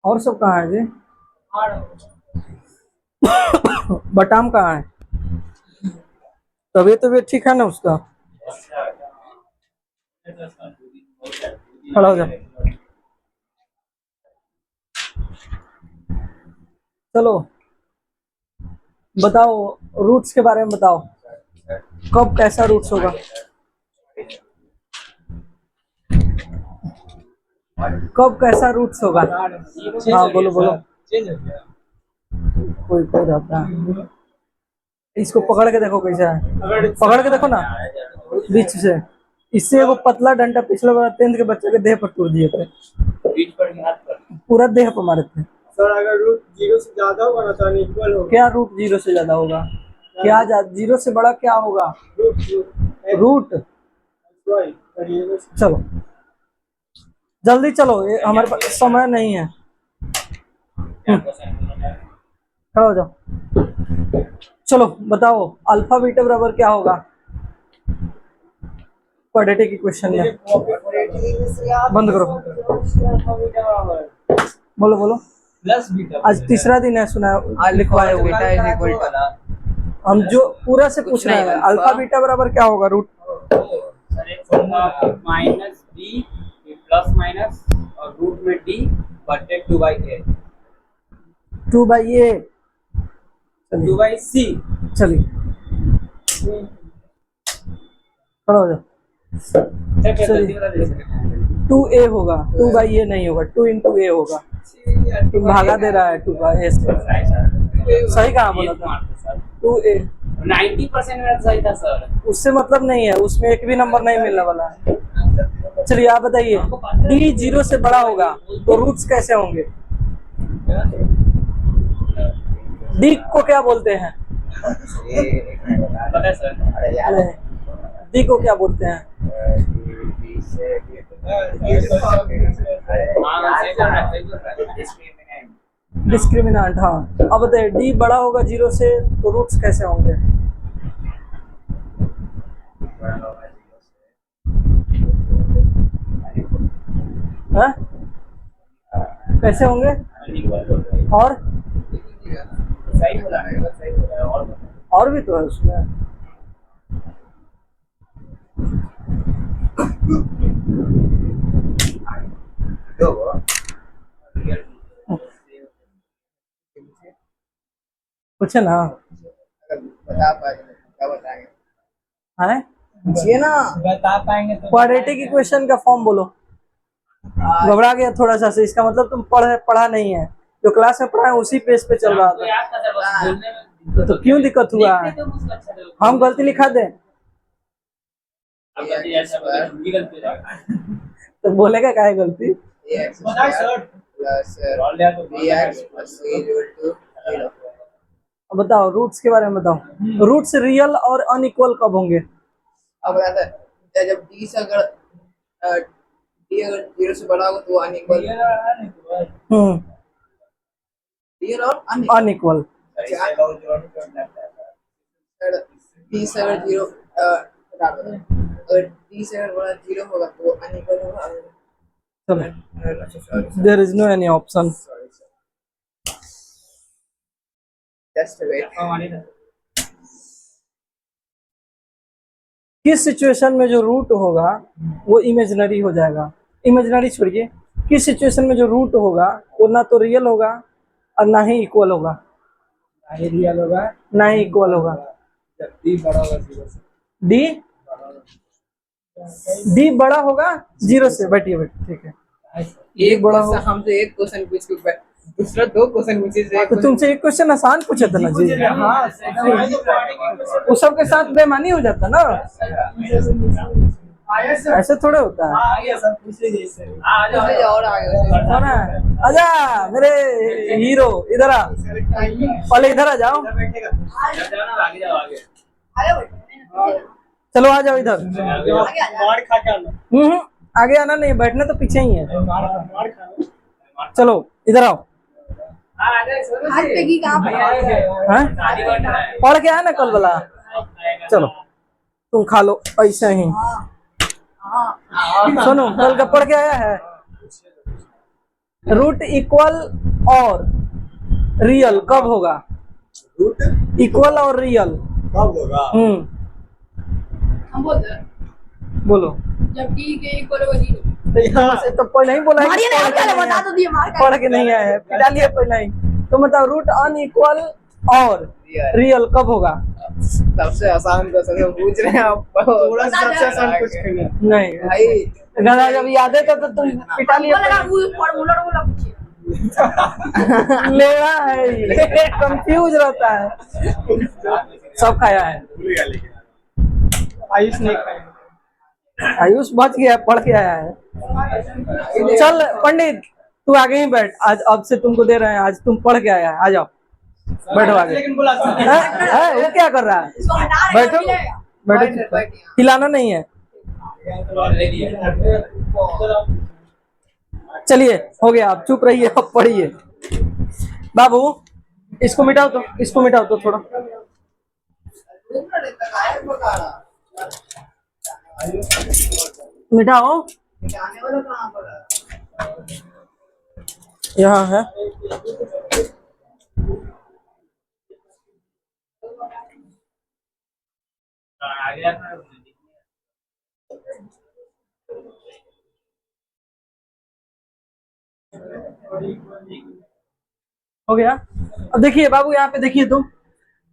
और सब कहाँ है जी? बटाम कहाँ है? तबीयत ठीक है ना उसका? खड़ा हो जा। चलो बताओ, रूट्स के बारे में बताओ। कब कैसा रूट्स होगा? कब कैसा रूट्स होगा? हाँ बोलो बोलो। कोई कोई रहता है। इसको पकड़ के देखो कैसा है, पकड़ के देखो ना बीच से। इससे वो पतला डंडा पिछले बार 10th के बच्चे के देह पर तोड़ दिए थे, पूरा देह पर मारे थे। सर अगर रूट 0 से ज्यादा होगा ना तो अनइक्वल होगा। क्या रूट 0 से ज्यादा होगा? क्या 0 से बड़ा क्या होगा? रूट। चलो जल्दी चलो, ये हमारे पास समय नहीं है। खड़ा हो जाओ। चलो बताओ, अल्फा बीटा बराबर क्या होगा क्वाड्रेटिक इक्वेशन में? बंद करो, बोलो बोलो। प्लस बीटा आज तीसरा दिन है, सुना लिखवाए हुए। हम जो पूरा से पूछ रहे हैं, अल्फा बीटा बराबर क्या होगा root? Minus b plus minus और रूट में डी बटे 2/a 2/a 2/c। चलिए खड़ा हो जाओ। 2a होगा, 2/a नहीं होगा, 2 into a होगा। तुम भागा दे रहा है 2/a से। सही कहाँ बोला था? 2a 90% मेरा सही था सर। उससे मतलब नहीं है, उसमें एक भी नंबर नहीं मिलने वाला है। चलिए आप बताइए, d 0 से बड़ा होगा तो रूट्स कैसे होंगे? d को क्या बोलते हैं? पता है सर। d को क्या बोलते हैं? डिस्क्रिमिनेंट। हाँ, अब बताइए d बड़ा होगा 0 से तो रूट्स कैसे होंगे? हाँ? कैसे होंगे? और सही बोला है, सही बोला है। और भी तो है उसमें। कुछ है ना? बता पाएंगे क्या बताएंगे? है जी ना, बता पाएंगे तो क्वाड्रेटिक इक्वेशन का फॉर्म बोलो। घबरा गया थोड़ा सा से, इसका मतलब तुम पढ़ा नहीं है, जो क्लास में पढ़ा है उसी पेज पे चल रहा था। तो क्यों दिक्कत हुआ है? हम गलती लिखा दें तो बोलेगा क्या है गलती? अब बताओ रूट्स के बारे में बताओ। रूट्स रियल और अनइक्वल कब होंगे? अब बताता है जब डी से अगर डी अगर 0 से बड़ा होगा तो अनइक्वल। रियल और अनइक्वल। डी से अगर 0 अगर डी से अगर बड़ा 0 होगा तो अनइक्वल होगा। चलो, there is no any option. Just wait. किस सिचुएशन में जो रूट होगा वो इमेजिनरी हो जाएगा? इमेजिनरी छोड़िए, किस सिचुएशन में जो रूट होगा वो ना तो रियल होगा और ना ही इक्वल होगा? ना ही रियल होगा ना ही इक्वल होगा। जब डी बड़ा होगा 0 से। डी बड़ा होगा 0 से। बैठिए बैठिए, ठीक है। एक बड़ा होगा। हमसे एक क्वेश्चन पूछ के दूसरा 2 क्वेश्चन पूछे थे। तो तुमसे एक क्वेश्चन आसान पूछा था ना जी। हाँ, वो सबके साथ बेईमानी हो जाता ना, ऐसे थोड़े होता है। और आगे आजा मेरे हीरो, इधर आ, पहले इधर आ जाओ। चलो आ जाओ इधर। आगे आना नहीं, बैठना तो पीछे ही है। चलो इधर आओ। पढ़ के आया ना कल वाला? चलो तुम खा लो ऐसे ही। सुनो, कल का पढ़ के आया है। रूट इक्वल और रियल कब होगा? रूट इक्वल और रियल। कब होगा? हम बोलते हैं बोलो। जब डी के इक्वल होगा 0। यहाँ से तो पहले ही बोला है कि मारिए ना, पढ़ के पहले नहीं बता है। तो दिए, मार पढ़ के नहीं आया है, पिटा लिया पहले ही। तो मतलब रूट अनइक्वल और रियल कब होगा? सबसे आसान क्वेश्चन पूछ रहे हैं आप। थोड़ा सा सबसे आसान कुछ करना। नहीं भाई गधा, जब याद है तो तुम पिटा लिया पहले। फॉर्मूला पूछिए। लेना है ये, कंफ्यूज रहता है। सब खाया है। भूल गया लेकिन आयुष नहीं खाया। आयुष बच गया, पढ़ के आया है। चल पंडित, तू आगे ही बैठ। आज अब से तुमको दे रहे हैं, आज तुम पढ़ के आया है। आ जाओ, बैठो आगे। वो क्या कर रहा है? बैठो बैठो, हिलाना नहीं है। चलिए, हो गया, आप चुप रहिए, अब पढ़िए। बाबू, इसको मिटाओ तो, इसको मिटाओ तो थोड़ा। मिटाओ, यहाँ है। हो गया। अब देखिए बाबू, यहाँ पे देखिए तो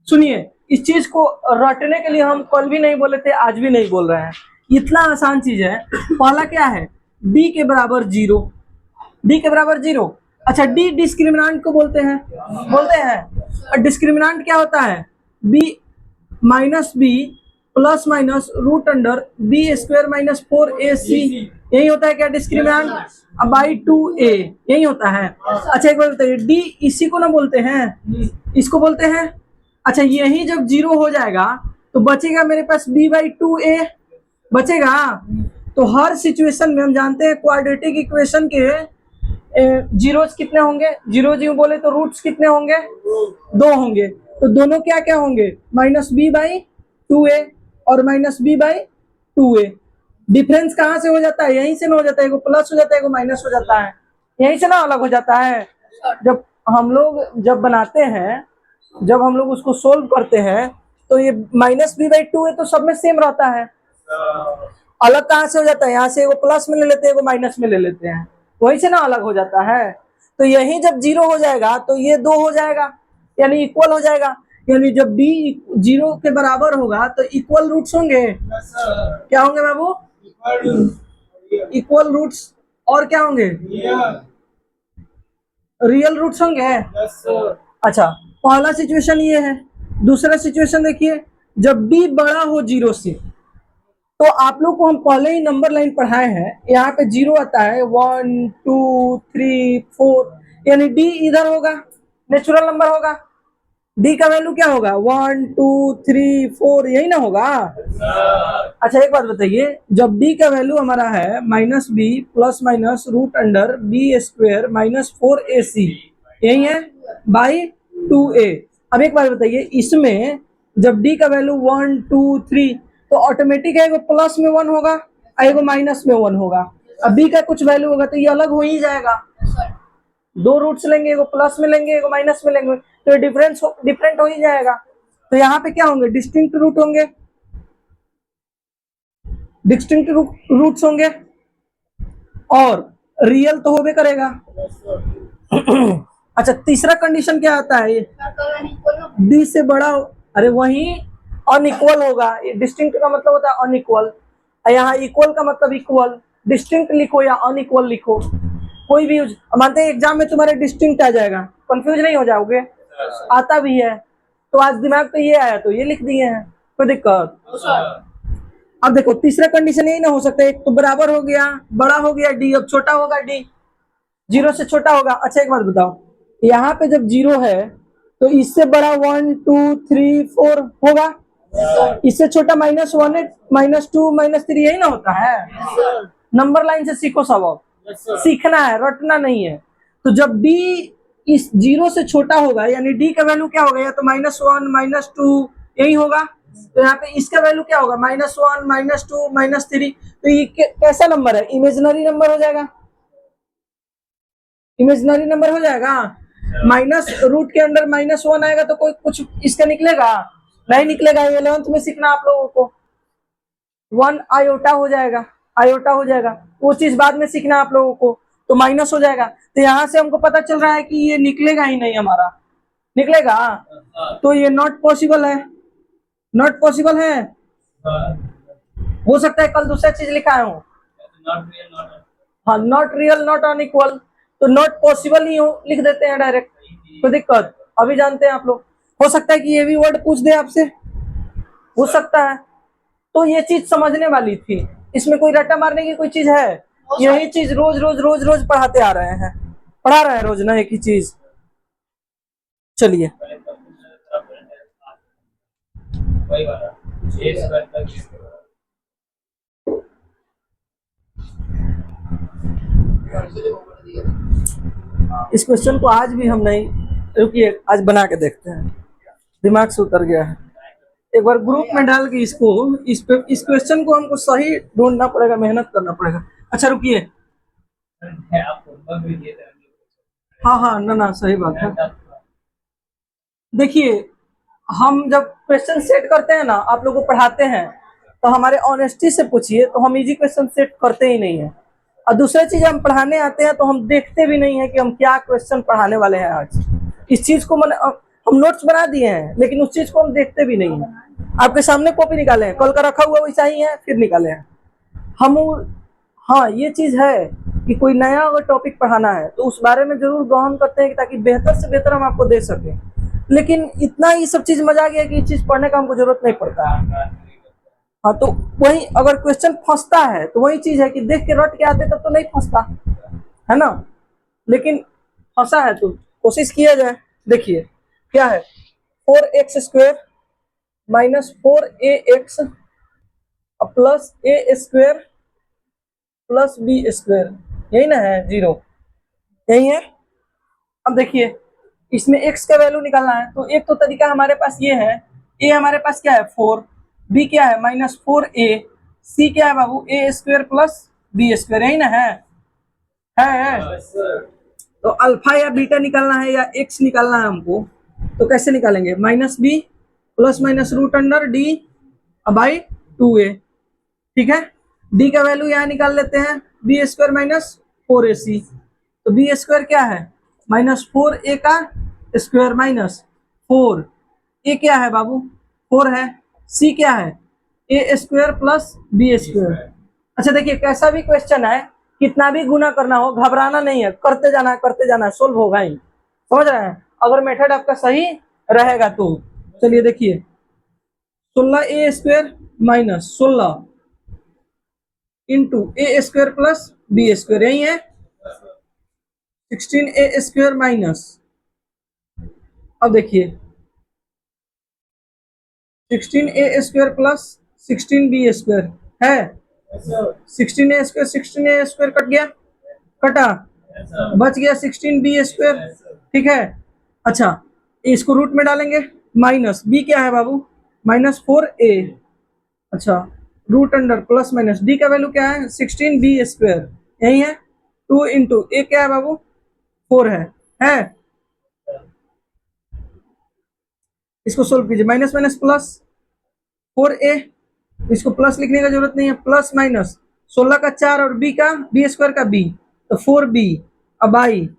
सुनिए, इस चीज को रटने के लिए हम कल भी नहीं बोले थे, आज भी नहीं बोल रहे हैं। इतना आसान चीज है। पहला क्या है? डी के बराबर 0। डी के बराबर 0। अच्छा, डी डिस्क्रिमिनांट को बोलते हैं, बोलते हैं। और डिस्क्रिमिनांट क्या होता है? B minus b plus minus root under b square minus 4ac, यही होता है क्या डिस्क्रिमिनांट? अब बाई 2a, यही होता है। अच्छा एक बार बताइए, डी इसी को ना बोलते हैं, इसको बोलते हैं। अच्छा, यही जब 0 हो जाएगा तो बचेगा मेरे पास b/2a बचेगा। तो हर सिचुएशन में हम जानते हैं क्वाड्रेटिक इक्वेशन के जीरोस कितने होंगे? 0 बोले तो रूट्स कितने होंगे? 2 होंगे। तो दोनों क्या क्या होंगे? -b/2a और -b/2a। डिफरेंस कहाँ से हो जाता है? यहीं से ना हो जाता है, एगो प्लस हो जाता है, एगो माइनस हो जाता है, यहीं से ना अलग हो जाता है। जब हम लोग बनाते हैं, जब हम लोग उसको सोल्व करते हैं, तो ये -b/2a तो सब में सेम रहता है। अलग कहाँ से हो जाता है? यहाँ से एगो प्लस में ले लेते हैं, एगो माइनस में ले लेते हैं, वहीं से ना अलग हो जाता है। तो यही जब 0 हो जाएगा तो ये 2 हो जाएगा, यानी इक्वल हो जाएगा। यानी जब b 0 के बराबर होगा तो इक्वल रूट्स होंगे। क्या होंगे बाबू? Equal roots. और क्या होंगे? रियल रूट्स होंगे। अच्छा, पहला सिचुएशन ये है। दूसरा सिचुएशन देखिए, जब b बड़ा हो 0 से, तो आप लोग को हम पहले ही नंबर लाइन पढ़ाए हैं। यहाँ पे 0 आता है, 1 2 3 4, यानी d इधर होगा, नेचुरल नंबर होगा। d का वैल्यू क्या होगा? 1 2 3 4, यही ना होगा? अच्छा एक बात बताइए, जब d का वैल्यू हमारा है -b plus minus root under b square minus 4ac, यही है बाई 2a। अब एक बात बताइए, इसमें जब d का वैल्यू 1 2 3, तो ऑटोमेटिक है एगो प्लस में 1 होगा, एगो माइनस में 1 होगा। अब b का कुछ वैल्यू होगा तो ये अलग हो ही जाएगा। दो रूट्स लेंगे, एगो प्लस में लेंगे, एगो माइनस में लेंगे, तो ये डिफरेंट हो ही जाएगा। तो यहाँ पे क्या होंगे? डिस्टिंक्ट रूट होंगे, डिस्टिंक्ट रूट्स होंगे, और रियल तो होबे करेगा। अच्छा, तीसरा कंडीशन क्या आता है? डी से बड़ा, अरे वही अनइक्वल होगा। डिस्टिंक्ट का मतलब होता है अनइक्वल, यहाँ इक्वल का मतलब इक्वल। डिस्टिंक्ट लिखो या अनइक्वल लिखो, कोई भी यूज। मानते हैं एग्जाम में तुम्हारे डिस्टिंक्ट आ जाएगा, कंफ्यूज नहीं हो जाओगे? आता भी है, तो आज दिमाग पे ये आया तो ये लिख दिए हैं, कोई दिक्कत? अब देखो, तीसरा कंडीशन यही ना हो सकता है, एक तो बराबर हो गया, बड़ा हो गया डी, अब छोटा होगा डी, 0 से छोटा होगा। अच्छा एक बात बताओ, यहाँ पे जब 0 है तो इससे बड़ा 1 2 3 4 होगा, इससे छोटा -1 है, -2 -3, यही ना होता है? नंबर लाइन से सीखो सब, सीखना है, रटना नहीं है। तो जब d इस 0 से छोटा होगा, यानी d का वैल्यू क्या होगा? या तो -1 -2, यही होगा। तो यहाँ पे इसका वैल्यू क्या होगा, -1 -2 -3। तो ये कैसा नंबर है, इमेजिनरी नंबर हो जाएगा, इमेजिनरी नंबर हो जाएगा। माइनस रूट के अंदर -1 आएगा तो कोई कुछ इसका निकलेगा, नहीं निकलेगा। 11th में सीखना आप लोगों को, 1 आयोटा हो जाएगा, आयोटा हो जाएगा, वो चीज बाद में सीखना आप लोगों को। तो माइनस हो जाएगा, तो यहाँ से हमको पता चल रहा है कि ये निकलेगा ही नहीं, हमारा निकलेगा, तो ये नॉट पॉसिबल है, नॉट पॉसिबल है। हो सकता है कल दूसरा चीज लिखा है हूँ, हाँ, नॉट रियल नॉट अनइक्वल, तो नॉट पॉसिबल ही हो लिख देते हैं डायरेक्ट, कोई दिक्कत। अभी जानते हैं आप लोग, हो सकता है कि ये भी वर्ड पूछ दे आपसे, हो सकता है। तो ये चीज समझने वाली थी, इसमें कोई रट्टा मारने की कोई चीज है, यही चीज रोज रोज रोज रोज पढ़ाते आ रहे हैं, पढ़ा रहे हैं रोज ना एक ही चीज। चलिए इस क्वेश्चन को आज भी हम नहीं, रुकिए आज बना के देखते हैं, दिमाग से उतर गया है। एक बार ग्रुप में डाल के इसको, इस क्वेश्चन को हमको सही ढूंढना पड़ेगा, मेहनत करना पड़ेगा। अच्छा रुकिए, हाँ हाँ ना ना सही बात है। देखिए हम जब क्वेश्चन सेट करते हैं ना, आप लोगों को पढ़ाते हैं, तो हमारे ऑनेस्टी से पूछिए, तो हम इजी क्वेश्चन सेट करते ही नहीं है। और दूसरी चीज, हम पढ़ाने आते हैं तो हम देखते भी नहीं है कि हम क्या क्वेश्चन पढ़ाने वाले हैं आज। इस चीज को हम नोट्स बना दिए हैं, लेकिन उस चीज को हम देखते भी नहीं है। आपके सामने कॉपी निकाले हैं, कल का रखा हुआ वैसा ही है, फिर निकाले हैं हम। हाँ ये चीज है कि कोई नया अगर टॉपिक पढ़ाना है तो उस बारे में जरूर गहन करते हैं, ताकि बेहतर से बेहतर हम आपको दे सकें। लेकिन इतना ये सब चीज मजा गया कि ये चीज पढ़ने का हमको जरूरत नहीं पड़ता है। हाँ तो वही अगर क्वेश्चन फंसता है तो वही चीज है कि देख के रट के आते तब तो नहीं फंसता है ना, लेकिन फंसा है तो कोशिश किया जाए। देखिए क्या है, 4x² -4ax plus a² plus b², यही ना है, 0 यही है। अब देखिए इसमें x का वैल्यू निकालना है, तो एक तो तरीका हमारे पास ये है, a हमारे पास क्या है 4, b क्या है -4a, c क्या है बाबू a² प्लस b², यही ना है। तो अल्फा या बीटा निकालना है या x निकालना है हमको, तो कैसे निकालेंगे, -b plus minus root under d by 2a, ठीक है। d का वैल्यू यहाँ निकाल लेते हैं, b² -4ac, तो b² क्या है -4a का स्क्वायर -4, a क्या है बाबू 4 है, c क्या है a² प्लस b²। अच्छा देखिए कैसा भी क्वेश्चन है, कितना भी गुना करना हो, घबराना नहीं है, करते जाना है, करते जाना है, सोल्व होगा ही, समझ रहे हैं, अगर मेथड आपका सही रहेगा तो। चलिए देखिए 16a² -16 into a² plus b², यही है 16a² माइनस, अब देखिए 16a² प्लस 16b² है, 16a² कट गया, कटा, बच गया 16b², ठीक है। अच्छा इसको रूट में डालेंगे, माइनस b क्या है बाबू -4a, अच्छा root under plus minus d का वैल्यू क्या है 16b², यही है 2 इंटू a क्या है बाबू 4 है। इसको सोल्व कीजिए, माइनस माइनस प्लस 4a, इसको प्लस लिखने का जरूरत नहीं है, प्लस माइनस 16 का 4 और b² का b, तो 4b बाई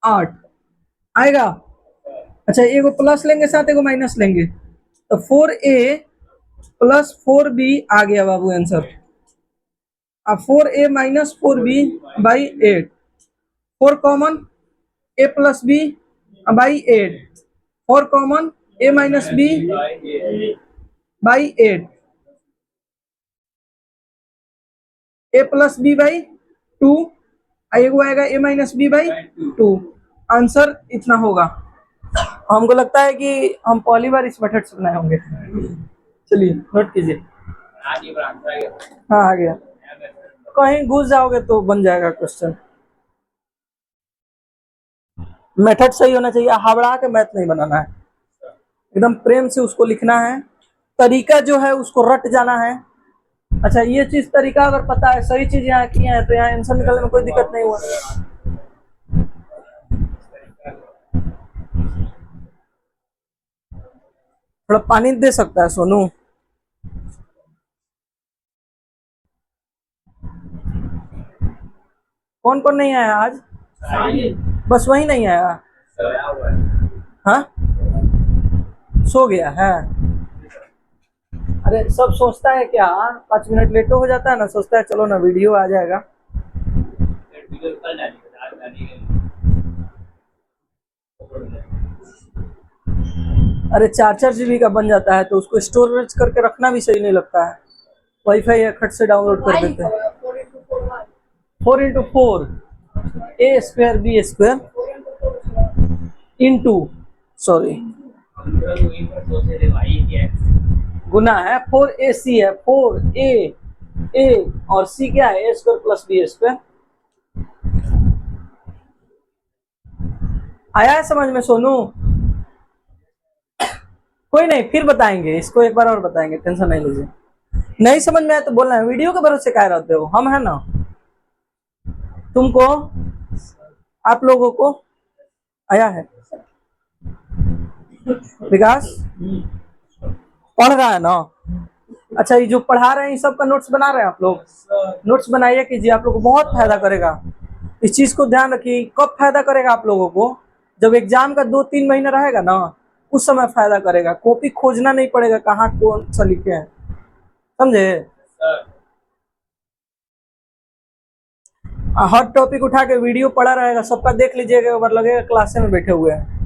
8 आएगा। अच्छा एगो प्लस लेंगे साथ एगो माइनस लेंगे, तो 4a प्लस 4b आ गया बाबू आंसर। अब 4a minus 4b by 8, 4 common a plus b by 8, 4 common a minus b by 8, a plus b by 2, एगो आएगा a minus b by 2, answer इतना होगा। हमको लगता है कि हम पहली बार इस मेथड से बनाए होंगे। चलिए नोट कीजिए, हाँ आ गया, कहीं घुस जाओगे तो बन जाएगा क्वेश्चन। मेथड सही होना चाहिए, हावड़ा के मैथ नहीं बनाना है, एकदम प्रेम से उसको लिखना है, तरीका जो है उसको रट जाना है। अच्छा, ये चीज तरीका अगर पता है, सही चीज यहाँ की है, तो यहाँ आंसर निकलने में कोई दिक्कत नहीं हुआ। थोड़ा पानी दे सकता है सोनू? कौन कौन नहीं आया आज? बस वही नहीं आया। हाँ, सो गया है। अरे सब सोचता है क्या, 5 मिनट लेट हो जाता है ना, सोचता है चलो ना वीडियो आ जाएगा। अरे 4-4 GB का बन जाता है, तो उसको स्टोरेज करके रखना भी सही नहीं लगता है। वाईफाई है, खट से डाउनलोड कर देते हैं। 4x4 A square B square into, sorry गुना है, 4AC है, 4A और C क्या है, A square plus B square. आया है समझ में सोनू? कोई नहीं, फिर बताएंगे इसको, एक बार और बताएंगे, टेंशन नहीं लीजिए। नहीं समझ में आया तो बोलना है, वीडियो के भरोसे क्या रहते हो, हम है ना। तुमको, आप लोगों को आया है? विकास पढ़ रहा है ना? अच्छा, ये जो पढ़ा रहे हैं, सब का नोट्स बना रहे हैं आप लोग? नोट्स बनाइए कीजिए, आप लोग को बहुत फायदा करेगा। इस चीज को ध्यान रखिए, कब फायदा करेगा आप लोगों को, जब एग्जाम का 2-3 महीना रहेगा ना, उस समय फायदा करेगा। कॉपी खोजना नहीं पड़ेगा कहाँ कौन सा लिखे हैं, समझे? हर टॉपिक उठा के वीडियो पड़ा रहेगा, सबका देख लीजिएगा, एक बार लगेगा क्लास में बैठे हुए हैं।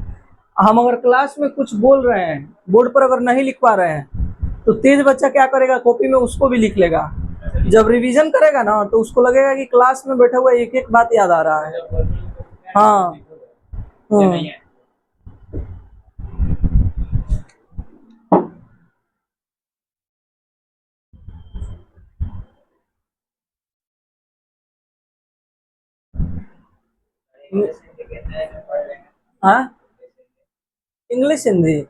हम अगर क्लास में कुछ बोल रहे हैं, बोर्ड पर अगर नहीं लिख पा रहे हैं, तो तेज बच्चा क्या करेगा, कॉपी में उसको भी लिख लेगा। जब रिवीजन करेगा ना, तो उसको लगेगा कि क्लास में बैठा हुआ एक एक बात याद आ रहा है। हाँ, हाँ, इंग्लिश हिंदी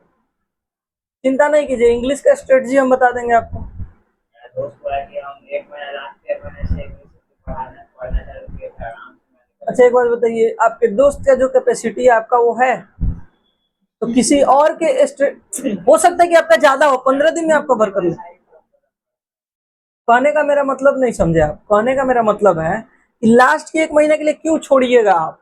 चिंता नहीं कीजिए, इंग्लिश का स्ट्रेटजी हम बता देंगे आपको। अच्छा, एक बात बताइए, आपके दोस्त का जो कैपेसिटी है आपका वो है, तो किसी और के हो सकता है कि आपका ज्यादा हो, 15 दिन में आप कवर कर लो। कहने का मेरा मतलब नहीं समझे आप, कहने का मेरा मतलब है कि लास्ट के 1 महीने के लिए क्यों छोड़िएगा आप,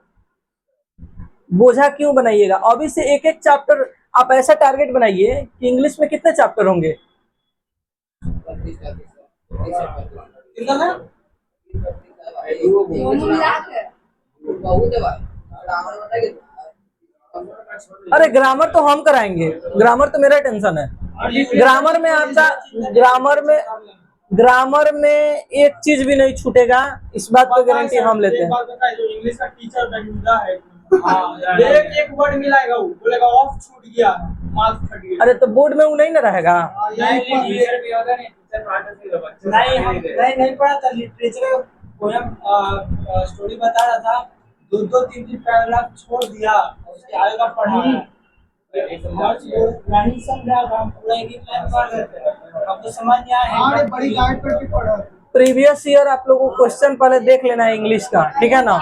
बोझा क्यों बनाइएगा। अभी से एक एक चैप्टर आप ऐसा टारगेट बनाइए कि इंग्लिश में कितने चैप्टर होंगे। अरे ग्रामर तो हम कराएंगे, ग्रामर तो मेरा टेंशन है। ग्रामर में आपका, ग्रामर में एक चीज भी नहीं छूटेगा, इस बात को गारंटी हम लेते हैं। जो इंग्लिश का टीचर बंदा है, एक वर्ड मिलाएगा, वो बोलेगा ऑफ छूट गया, मार्क्स कट गया। अरे तो बोर्ड में वो नहीं ना रहेगा। नहीं पढ़ा था, लिटरेचर पोयम स्टोरी बता रहा था, 2-3 पैराग्राफ छोड़ दिया, उसके आगे का पढ़ा है। नहीं समझा, हम पूरा एक लाइन पढ़ रहे थे, अब तो समझ नहीं आया। बड़ी गाइड करके पढ़ा। प्रीवियस ईयर आप लोगों को क्वेश्चन पहले देख लेना है इंग्लिश का, ठीक है ना?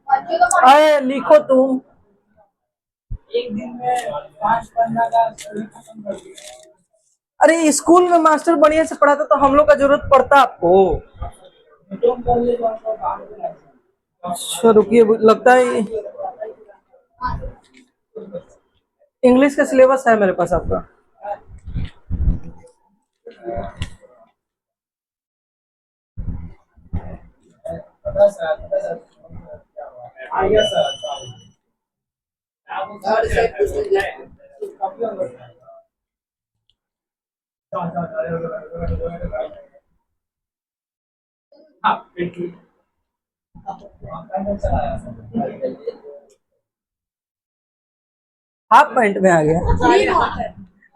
अरे लिखो तुम, एक दिन में 5 पन्ना का स्टोरी खत्म कर दिया। अरे स्कूल में मास्टर बढ़िया से पढ़ाता तो हम लोग का जरूरत पड़ता आपको। अच्छा रुकिए, लगता है इंग्लिश का सिलेबस है मेरे पास आपका। हाफ पैंट में आ गया,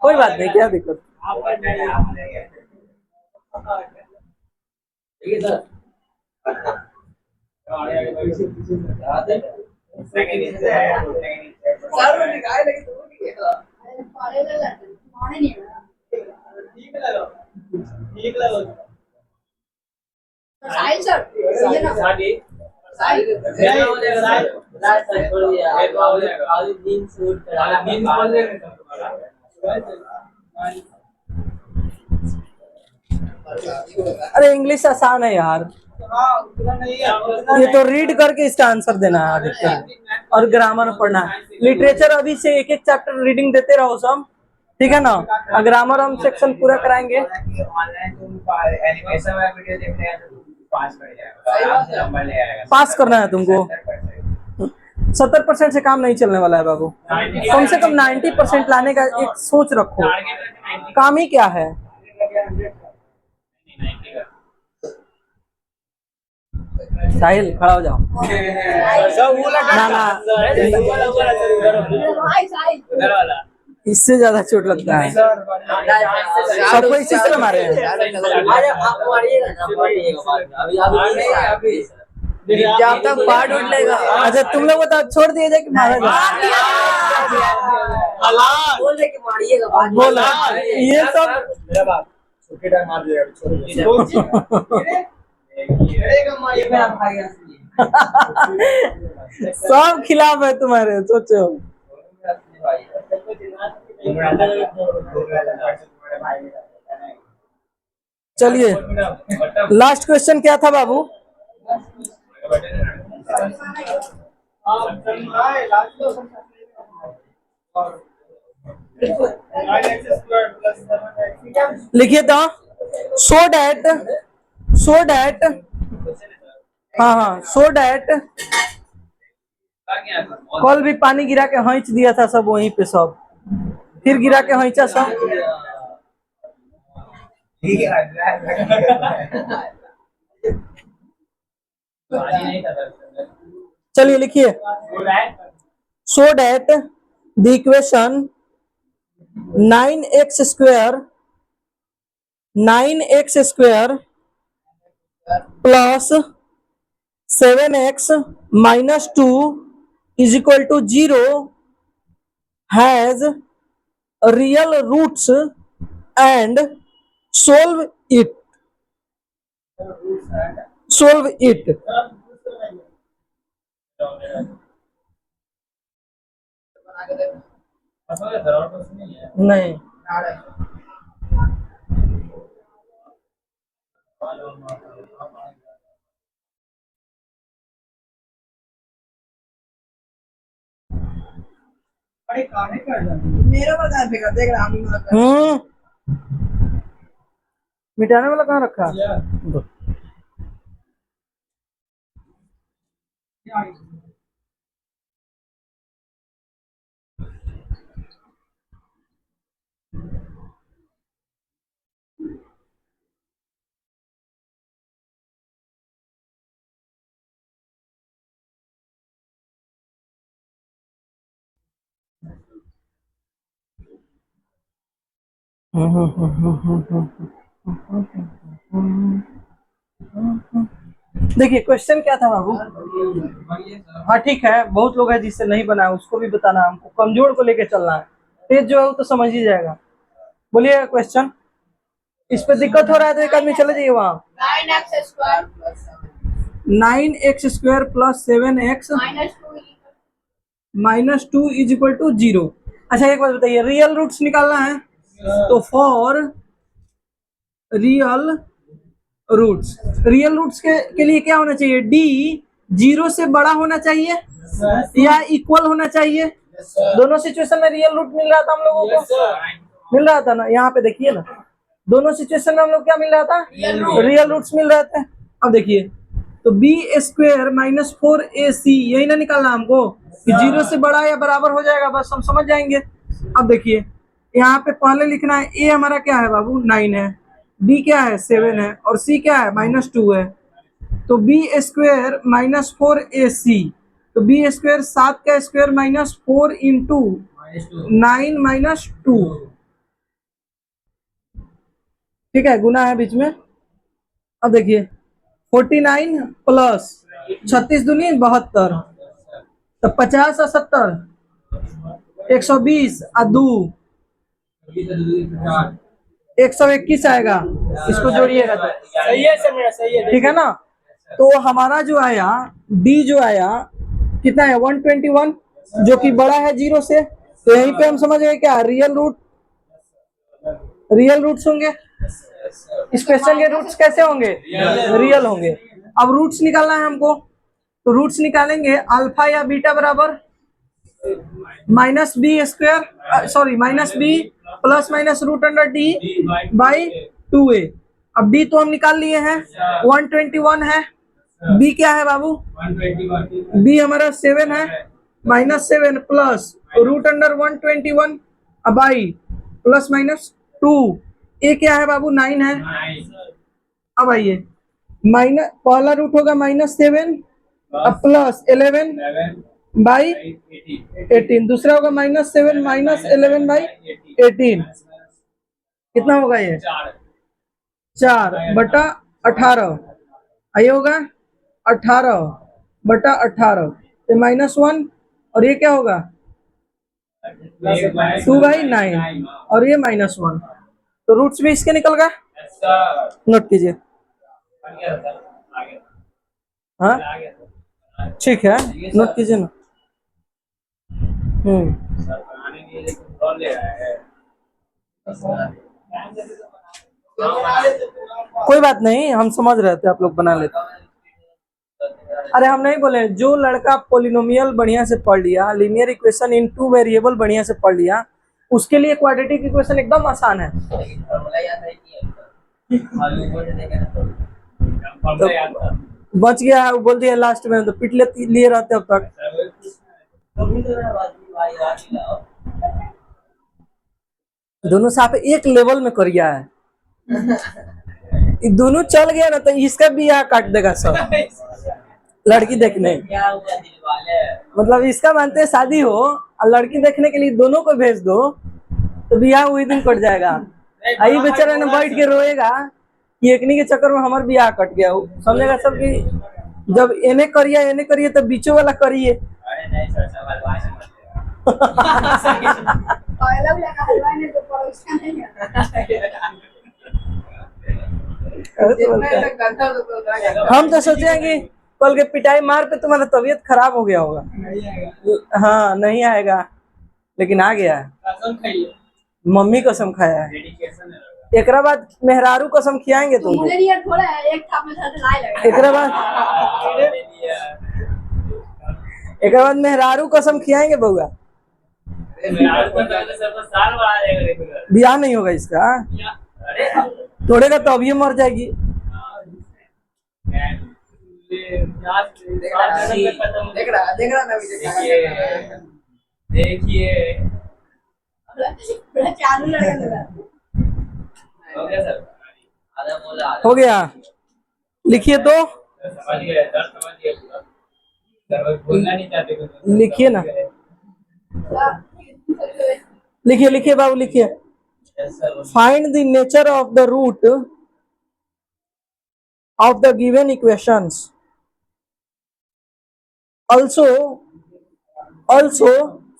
कोई बात नहीं, क्या दिक्कत। अरे इंग्लिश आसान है यार, हाँ उतना नहीं है, उतना ये तो रीड करके इसका आंसर देना है अधिकतर, और ग्रामर पढ़ना है। लिटरेचर अभी से एक एक चैप्टर रीडिंग देते रहो सब, ठीक है ना। और ग्रामर हम सेक्शन पूरा कराएंगे। ऑनलाइन तुम एनिमेशन वाला वीडियो देख रहे हैं तो पास कर जाएगा, नंबर ले आएगा। पास करना है तुमको, 70% से काम नहीं चलने वाला है बाबू। कम से कम 90% लाने का एक सोच रखो, काम ही क्या है। साहिल खड़ा हो जाओ। ना ना, इससे ज्यादा चोट लगता है, सबको इसी से मारे हैं। जब तक पार्ट उठलेगा। अच्छा तुम लोग बता, छोड़ दिया जाए कि मारा जाए? बोला ये सब सब खिलाफ है तुम्हारे, सोचो। चलिए लास्ट क्वेश्चन क्या था बाबू? लिखिए तो, सो डैट हाँ सो डैट कल भी पानी गिरा के हईच दिया था सब वहीं पे, सब फिर गिरा के हईचा सब। चलिए लिखिए, so that the equation 9x square plus 7x minus 2 is equal to 0 has real roots and solve it नहीं। अरे काहे कर रहा है? मेरा बता देगा, देख रहा हूँ। मिटाने वाला कहाँ रखा? देखिए क्वेश्चन क्या था बाबू? हाँ ठीक है, बहुत लोग हैं जिससे नहीं बना, उसको भी बताना, हमको कमजोर को लेके चलना है, तेज जो है वो तो समझ ही जाएगा। बोलिए क्वेश्चन, इस पे दिक्कत हो रहा है तो एक आदमी चले जाइए वहाँ। 9x square plus 7x minus 2 is equal to 0। अच्छा एक बात बताइए, रियल रूट्स निकालना है तो फॉर रियल रूट्स के लिए क्या होना चाहिए? d 0 से बड़ा होना चाहिए या इक्वल होना चाहिए? दोनों सिचुएशन में रियल रूट मिल रहा था हम लोगों को, मिल रहा था ना। यहाँ पे देखिए ना, दोनों सिचुएशन में हम लोग क्या मिल रहा था? रियल रूट्स मिल रहे थे। अब देखिए तो बी स्क्वायर माइनस 4ac यही ना निकालना हमको कि 0 से बड़ा या बराबर हो जाएगा, बस हम समझ जाएंगे। अब देखिए यहाँ पे पहले लिखना है, a हमारा क्या है बाबू? 9 है, b क्या है? 7 है, और c क्या है? -2 है। तो बी स्क्वायर माइनस 4ac, तो बी स्क्वायर 7 का स्क्वायर माइनस 4 इंटू 9 माइनस 2, ठीक है, गुना है बीच में। अब देखिए 49 प्लस 36 दूनी 72, तो 50 और 70 120 और 2 121 आएगा। इसको जोड़िएगा तो सही है सर, मेरा सही है। ठीक है ना। तो हमारा जो आया डी जो आया कितना है 121, जो कि बड़ा है 0 से। तो यहीं पे हम समझ गए क्या रियल रूट्स होंगे। इस क्वेश्चन के रूट्स कैसे होंगे, रियल होंगे। अब रूट्स निकालना है हमको, तो रूट्स निकालेंगे अल्फा या बीटा बराबर minus b square, sorry minus b plus minus root under d by 2a। अब डी तो हम निकाल लिए हैं 121 है, बी क्या है बाबू, बी हमारा 7 है, -7 plus root under 121 by plus minus 2, a क्या है बाबू 9 है। अब आइए माइनस पहला रूट होगा -7 प्लस 11 बाई 18, दूसरा होगा -7 माइनस 11 बाई 18, कितना होगा ये 4/18, ये होगा 18/18, ये -1 और ये क्या होगा 2/9 और ये -1, तो रूट्स भी इसके निकल गए। नोट कीजिए। हाँ ठीक है, नोट कीजिए ना। कोई बात नहीं, हम समझ रहे थे आप लोग बना लेते। अरे हम नहीं बोले, जो लड़का पोलिनोमियल बढ़िया से पढ़ लिया, लीनियर इक्वेशन इन 2 वेरिएबल बढ़िया से पढ़ लिया, उसके लिए क्वाड्रेटिक इक्वेशन एकदम आसान है। तो बच गया है, वो बोल दिया लास्ट में, तो पिट लिए रहते अब तक। दोनों साथ एक लेवल में करिया है, दोनों चल गया ना तो इसका भी यहाँ काट देगा सब लड़की देखने। मतलब इसका मानते हैं शादी हो और लड़की देखने के लिए दोनों को भेज दो तो बियाह वही दिन कट जाएगा। आई बेचारा ने बैठ के रोएगा कि एकनी के चक्कर में हमारा बियाह कट गया। समझेगा सब कि जब एने करिए तो बीचों वाला करिए। हम तो सोचे हैं कि कल के पिटाई मार पे तुम्हारा तबीयत खराब हो गया होगा। हाँ नहीं आएगा, लेकिन आ गया। मम्मी कसम खाया है, एक बाद मेहरारू कसम खियाएंगे तुमको। एक बाद मेहरारू कसम खियाएंगे बउआ। ब्याह नहीं होगा इसका, तोड़ेगा तो अभी मर जाएगी। देखिए हो गया, लिखिए तो लिखिए ना, लिखिए बाबू लिखिए। Find the nature of the root of the given equations, also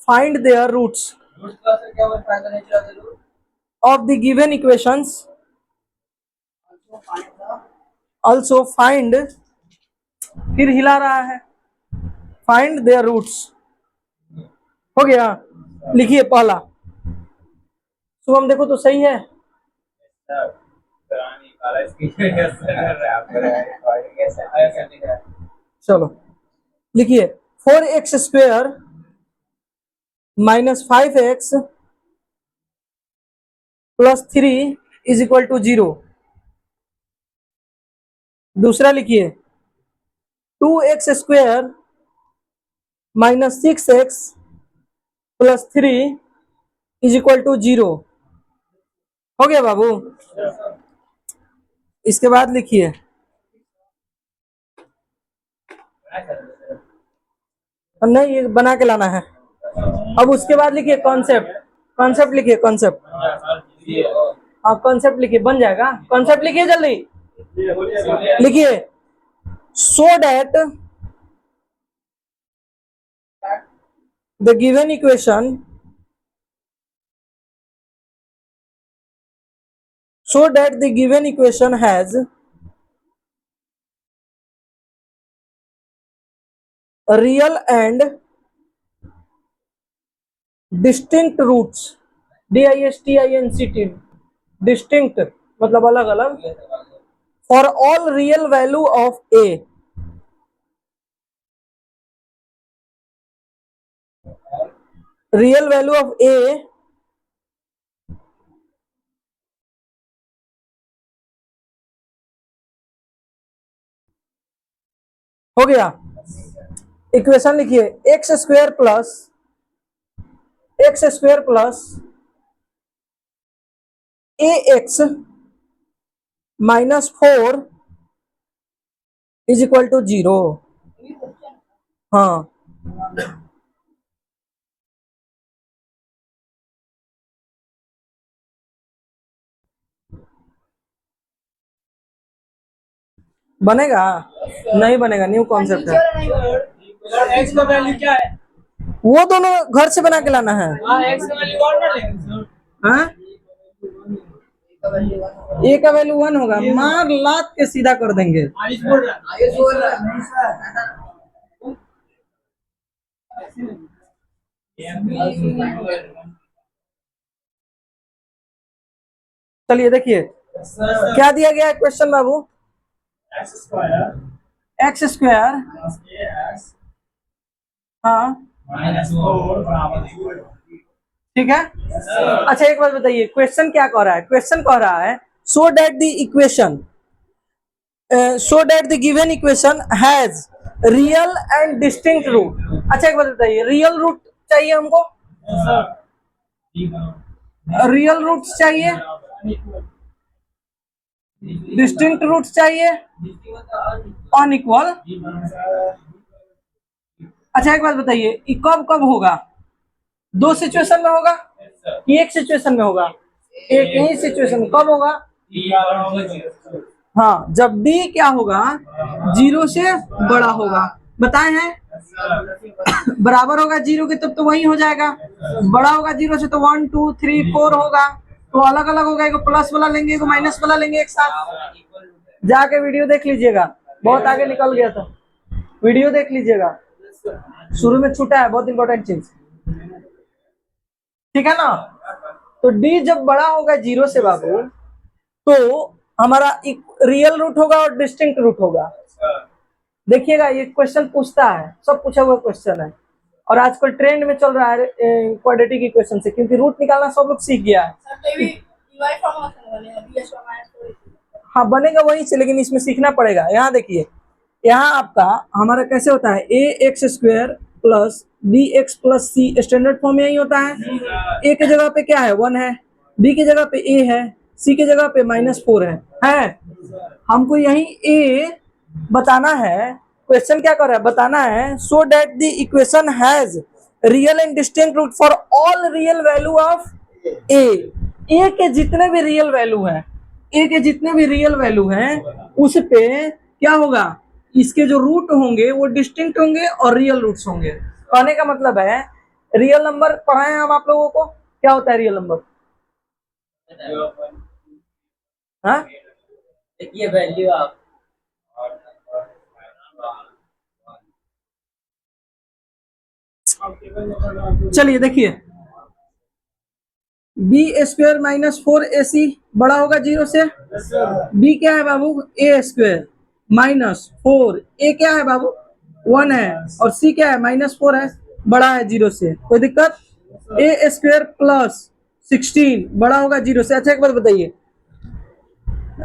find their roots of the given equations, also find, फिर हिला रहा है, find their roots। हो गया, लिखिए पहला। शुभम देखो तो सही है। चलो लिखिए 4x² - 5x + 3 = 0। दूसरा लिखिए 2x² - 6x + 3 = 0। हो गया बाबू। इसके बाद लिखिए नहीं, ये बना के लाना है। अब उसके बाद लिखिए कॉन्सेप्ट लिखिए, कॉन्सेप्ट। हाँ कॉन्सेप्ट लिखिए, बन जाएगा। कॉन्सेप्ट लिखिए जल्दी, लिखिए so that the given equation has real and distinct roots, DISTINCT, distinct मतलब अलग अलग, for all real value of A, real value of A हो गया। इक्वेशन लिखिए, x square plus A x -4 is equal to 0। हाँ, बनेगा? नहीं बनेगा, न्यू कॉन्सेप्ट है। सर एक्स का वैल्यू क्या है? वो दोनों घर से बना के लाना है। हाँ एक्स का वैल्यू और ना लेंगे सर। हाँ, ए का वैल्यू 1 होगा, मार लात के सीधा कर देंगे। आयुष बोल रहा है। आयुष बोल रहा है। नहीं सर। चलिए देखिए क्या दिया गया है क्वेश्चन बाबू, एक्स स्क्वायर एक्स स्क्वायर, हाँ -4 बराबर 0। ठीक है। अच्छा एक बात बताइए, क्वेश्चन क्या कह रहा है? क्वेश्चन कह रहा है so that the equation, so that the given equation has real and distinct root. अच्छा एक बात बताइए, रियल रूट चाहिए हमको, रियल रूट्स चाहिए, डिस्टिंक्ट रूट्स चाहिए, अनइक्वल। अच्छा एक बात बताइए, ये कब कब होगा? दो सिचुएशन में होगा कि एक सिचुएशन में होगा? एक ही सिचुएशन में। कब होगा? हाँ, जब डी क्या होगा, 0 से बड़ा होगा। बताए हैं बराबर होगा 0 के तब तो वही हो जाएगा, बड़ा होगा 0 से तो 1 2 3 4 होगा। तो अलग अलग होगा, एक प्लस वाला लेंगे, एक माइनस वाला लेंगे एक साथ। जाके वीडियो देख लीजिएगा, बहुत आगे निकल गया था, वीडियो देख लीजिएगा, शुरू में छूटा है बहुत इंपॉर्टेंट चीज, ठीक है ना। तो डी जब बड़ा होगा 0 से बाबू, तो हमारा रियल रूट होगा और डिस्टिंक्ट रूट होगा। देखिएगा ये क्वेश्चन पूछता है, सब पूछा हुआ क्वेश्चन है, और आजकल ट्रेंड में चल रहा है क्वाड्रेटिक इक्वेशन से, क्योंकि रूट निकालना सब लोग सीख गया है। हाँ बनेगा वहीं से, लेकिन इसमें सीखना पड़ेगा। यहाँ देखिए, यहाँ आपका हमारा कैसे होता है, A x square plus B x plus C, standard form यही होता है। ए के जगह पे क्या है, 1 है, बी की जगह पे ए है, सी की जगह पे -4 है। हमको यही ए बताना है, क्वेश्चन क्या कर रहा है, बताना है so that the equation has real and distinct root for all real value of A. A के जितने भी रियल वैल्यू हैं, ए के जितने भी रियल वैल्यू हैं, उस पे क्या होगा, इसके जो रूट होंगे वो डिस्टिंक्ट होंगे और रियल रूट्स होंगे। कहने का मतलब है, रियल नंबर पढ़ाए हम आप लोगों को, क्या होता है रियल नंबर? हाँ देखिए वैल्यू आप चलिए देखिए, बी स्क्वायर -4ac बड़ा होगा 0 से। बी क्या है बाबू, ए स्क्वायर -4, ए क्या है बाबू 1 है, और सी क्या है -4 है, बड़ा है 0 से, कोई दिक्कत? ए स्क्वायर प्लस 16 बड़ा होगा 0 से। अच्छा एक बात बताइए,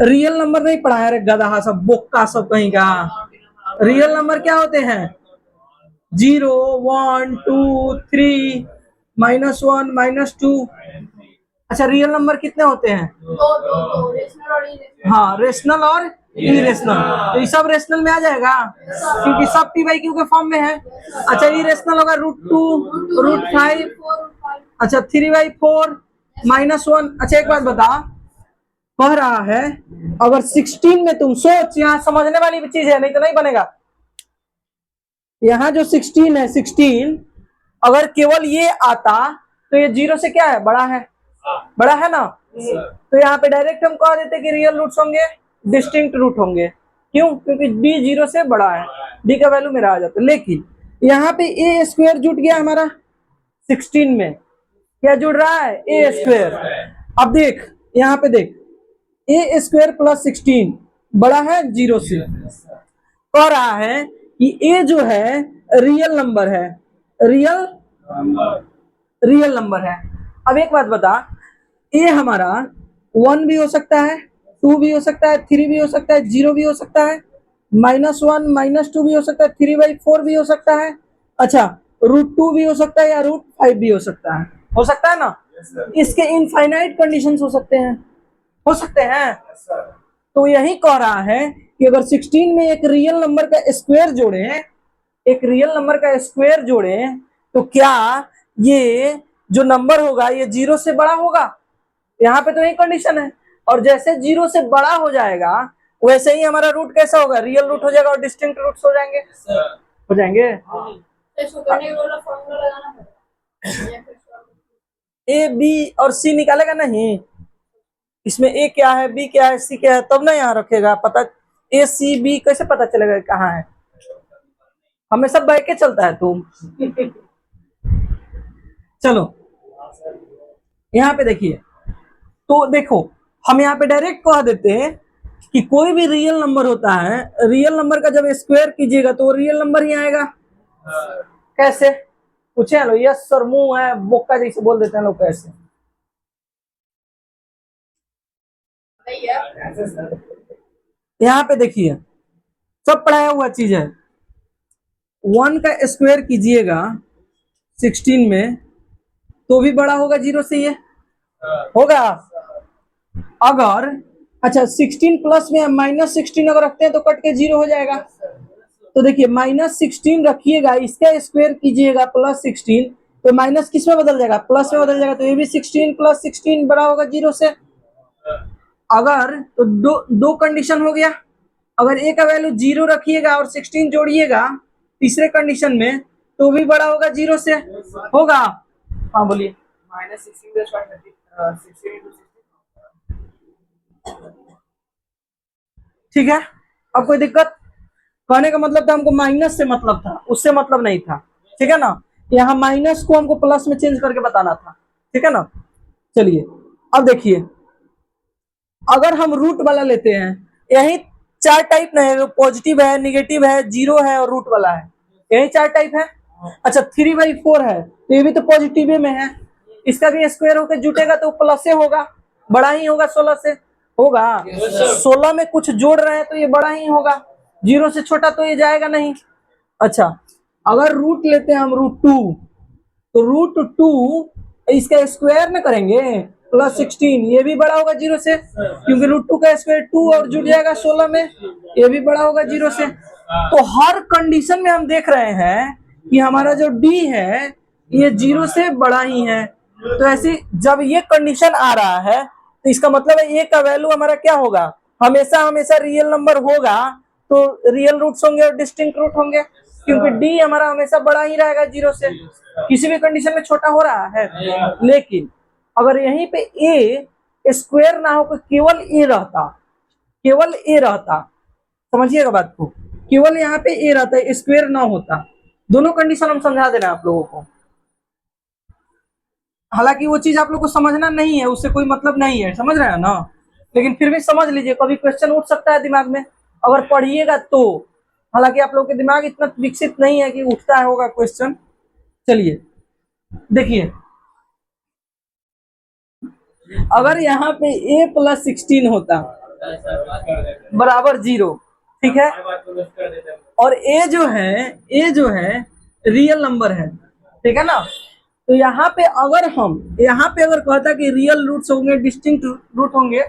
रियल नंबर नहीं पढ़ा है गधा सब, बोक्का सब कहीं का। रियल नंबर क्या होते हैं, 0 1 2 3 -1 -2। अच्छा रियल नंबर कितने होते हैं? हाँ, रेशनल और इरेशनल। तो ये सब रेशनल में आ जाएगा, क्योंकि सब पी बाई क्यू के फॉर्म में है। अच्छा इरेशनल होगा √2 √5, अच्छा 3/4 -1। अच्छा एक बात बता, कह रहा है अगर 16 में तुम सोच, यहाँ समझने वाली भी चीज है, नहीं तो नहीं बनेगा। यहाँ जो 16 है, 16 अगर केवल ये आता तो ये 0 से क्या है, बड़ा है, बड़ा है ना। तो यहाँ पे डायरेक्ट हम कह देते कि रियल रूट्स होंगे, डिस्टिंक्ट रूट होंगे। क्यों? क्योंकि डी 0 से बड़ा है, डी का वैल्यू मेरा आ जाता है। लेकिन यहाँ पे ए स्क्वायर जुट गया हमारा 16 में, क्या जुड़ रहा है ए स्क्वायर। अब देख यहाँ पे देख, ए स्क्वायर प्लस 16 बड़ा है 0 से, कह रहा है कि ए जो है रियल नंबर है, रियल नंबर है। अब एक बात बता, ए हमारा 1 भी हो सकता है, 2 भी हो सकता है, 3 भी हो सकता है, 0 भी हो सकता है, -1 -2 भी हो सकता है, 3/4 भी हो सकता है, अच्छा √2 भी हो सकता है, या √5 भी हो सकता है ना। इसके इनफाइनाइट कंडीशंस हो सकते हैं। तो यही कह रहा है कि अगर 16 में एक रियल नंबर का स्क्वायर जोड़े, तो क्या ये जो नंबर होगा ये 0 से बड़ा होगा। यहाँ पे तो यही कंडीशन है, और जैसे 0 से बड़ा हो जाएगा वैसे ही हमारा रूट कैसा होगा, रियल रूट हो जाएगा और डिस्टिंक्ट रूट्स हो जाएंगे। ए बी और सी निकालेगा नहीं, इसमें ए क्या है, बी क्या है, सी क्या है, तब ना यहाँ रखेगा पता। ए सी बी कैसे पता चलेगा कहाँ है, हमेशा बैठ के चलता है तुम। चलो यहाँ पे देखिए, तो देखो हम यहाँ पे डायरेक्ट कह देते हैं कि कोई भी रियल नंबर होता है, रियल नंबर का जब स्क्वायर कीजिएगा तो रियल नंबर ही आएगा। कैसे पूछे लो, यस सर मुंह है बोका जैसे बोल देते हैं लोग, कैसे। यहाँ पे देखिए सब पढ़ाया हुआ चीज है, 1 का स्क्वायर कीजिएगा 16 में तो भी बड़ा होगा 0 से, ये होगा। अगर अच्छा 16 प्लस में -16 अगर रखते हैं तो कट के 0 हो जाएगा। तो देखिए -16 रखिएगा, इसका स्क्वायर कीजिएगा +16, तो माइनस किस में बदल जाएगा, प्लस में बदल जाएगा। तो ये भी 16 + 16 बड़ा होगा 0 से। अगर तो दो कंडीशन हो गया, अगर ए का वैल्यू 0 रखिएगा और 16 जोड़िएगा तीसरे कंडीशन में तो भी बड़ा होगा 0 से, होगा। हाँ बोलिए। ठीक है, अब कोई दिक्कत। कहने का मतलब था हमको माइनस से मतलब था, उससे मतलब नहीं था, ठीक है ना। यहाँ माइनस को हमको प्लस में चेंज करके बताना था, ठीक है ना। चलिए अब देखिए, अगर हम रूट वाला लेते हैं, यही 4 टाइप ना है, पॉजिटिव है, निगेटिव है, 0 है और रूट वाला है, यही 4 टाइप है। अच्छा 3/4 है तो ये भी तो पॉजिटिव में है, इसका भी स्क्वायर होकर जुटेगा तो प्लस से होगा, बड़ा ही होगा 16 से, होगा। 16 में कुछ जोड़ रहे हैं तो ये बड़ा ही होगा, 0 से छोटा तो ये जाएगा नहीं। अच्छा अगर रूट लेते हैं हम √2, तो √2 इसका स्क्वायर ना करेंगे +16, ये भी बड़ा होगा 0 से, क्योंकि √2 का स्क्वायर 2 और जुड़ जाएगा 16 में, ये भी बड़ा होगा 0 से। तो हर कंडीशन में हम देख रहे हैं कि हमारा जो डी है ये 0 से बड़ा ही है। तो ऐसी जब ये कंडीशन आ रहा है तो इसका मतलब है ए का वैल्यू हमारा क्या होगा, हमेशा रियल नंबर होगा, तो रियल रूट्स होंगे और डिस्टिंक्ट रूट होंगे, क्योंकि डी हमारा हमेशा बड़ा ही रहेगा 0 से, किसी भी कंडीशन में छोटा हो रहा है। लेकिन अगर यहीं पे ए स्क्वायर ना हो, केवल ए रहता, समझिएगा बात को, केवल यहाँ पे ए रहता है, स्क्वायर ना होता, दोनों कंडीशन हम समझा दे रहे हैं आप लोगों को। हालांकि वो चीज आप लोग को समझना नहीं है, उससे कोई मतलब नहीं है, समझ रहे हैं ना, लेकिन फिर भी समझ लीजिए, कभी क्वेश्चन उठ सकता है दिमाग में अगर पढ़िएगा तो। हालांकि आप लोग के दिमाग इतना विकसित नहीं है कि उठता है होगा क्वेश्चन। चलिए देखिए, अगर यहाँ पे a + 16 होता बराबर 0, ठीक है, और a जो है रियल नंबर है, ठीक है ना। तो यहाँ पे अगर कहता कि रियल रूट्स होंगे, डिस्टिंक्ट रूट होंगे,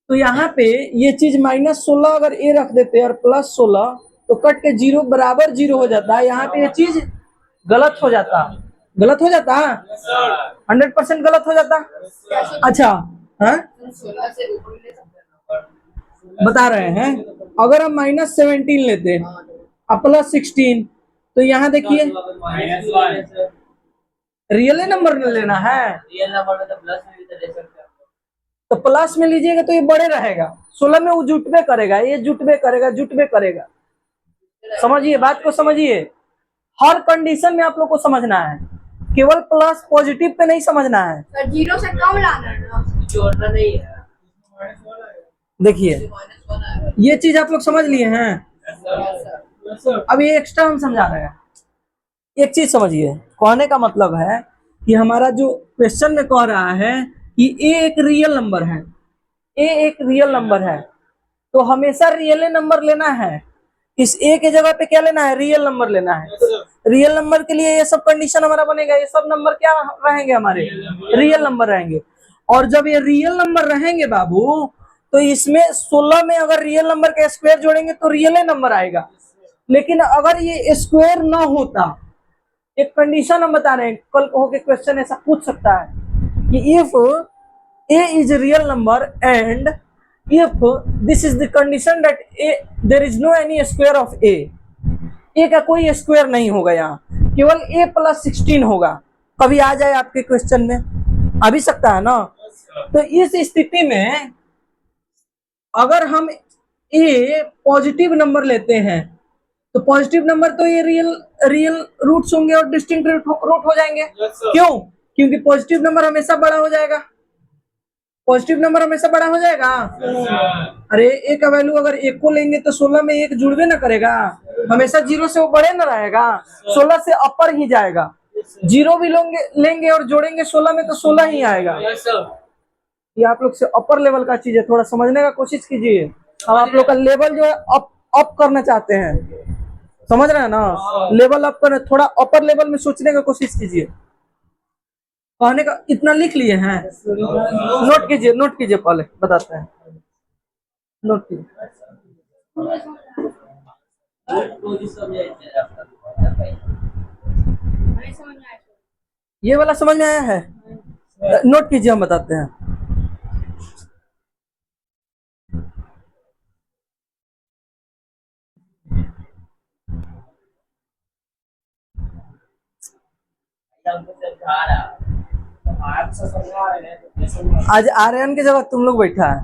तो यहाँ पे ये चीज -16 अगर a रख देते और +16 तो कट के 0 बराबर 0 हो जाता है। यहाँ पे ये चीज गलत हो जाता 100% गलत हो जाता। अच्छा हाँ बता रहे हैं, अगर हम -17 लेते और +16 तो यहाँ देखिए रियल नंबर लेना है, रियल नंबर में तो प्लस में भी तो ले सकते हैं। तो प्लस में लीजिएगा तो ये बड़े रहेगा, 16 में वो जुटबे करेगा, ये जुटबे करेगा। समझिए बात को, समझिए हर कंडीशन में आप लोग को समझना है, केवल प्लस पॉजिटिव पे नहीं समझना है। सर जीरो से कम लाना है ना, जोड़ना नहीं है। देखिए -1 है। ये चीज आप लोग समझ लिए हैं। अब ये एक्स्ट्रा हम समझा रहे हैं। एक चीज समझिए, कहने का मतलब है कि हमारा जो क्वेश्चन में कह रहा है कि ए एक रियल नंबर है, ए एक रियल नंबर है, तो हमेशा रियल नंबर लेना है। इस ए के जगह पे क्या लेना है, रियल नंबर लेना है। रियल नंबर के लिए ये सब कंडीशन हमारा बनेगा, ये सब नंबर क्या रहेंगे, हमारे रियल नंबर रहेंगे। और जब ये रियल नंबर रहेंगे बाबू, तो इसमें 16 में अगर रियल नंबर का स्क्वायर जोड़ेंगे तो रियल नंबर आएगा। लेकिन अगर ये स्क्वायर ना होता, एक कंडीशन हम बता रहे हैं, कल को के क्वेश्चन ऐसा पूछ सकता है कि if a is a real number and if this is the condition that a there is no any square of a का कोई स्क्वायर नहीं होगा, यहाँ केवल a प्लस 16 होगा। कभी आ जाए आपके क्वेश्चन में, आ भी सकता है ना। तो इस स्थिति में अगर हम a पॉजिटिव नंबर लेते हैं, तो पॉजिटिव नंबर तो ये रियल रूट्स होंगे और डिस्टिंक्ट रूट हो जाएंगे। क्यों? क्योंकि पॉजिटिव नंबर हमेशा बड़ा हो जाएगा, पॉजिटिव नंबर हमेशा बड़ा हो जाएगा। अरे ए का वैल्यू अगर 1 को लेंगे तो 16 में 1 जुड़वे ना करेगा, हमेशा 0 से वो बड़े ना रहेगा, 16 से अपर ही जाएगा। 0 भी लेंगे और जोड़ेंगे 16 में तो 16 ही आएगा। ये आप लोग से अपर लेवल का चीज है, थोड़ा समझने का कोशिश कीजिए। हम आप लोग का लेवल जो है अप करना चाहते हैं, समझ रहे हैं ना, लेवल अप करना, थोड़ा अपर लेवल में सोचने का कोशिश कीजिए। कहने का इतना लिख लिए हैं, नोट कीजिए पहले बताते हैं, नोट कीजिए। ये वाला समझ में आया है, नोट कीजिए, हम बताते हैं। आज आर्यन की जगह तुम लोग बैठा है,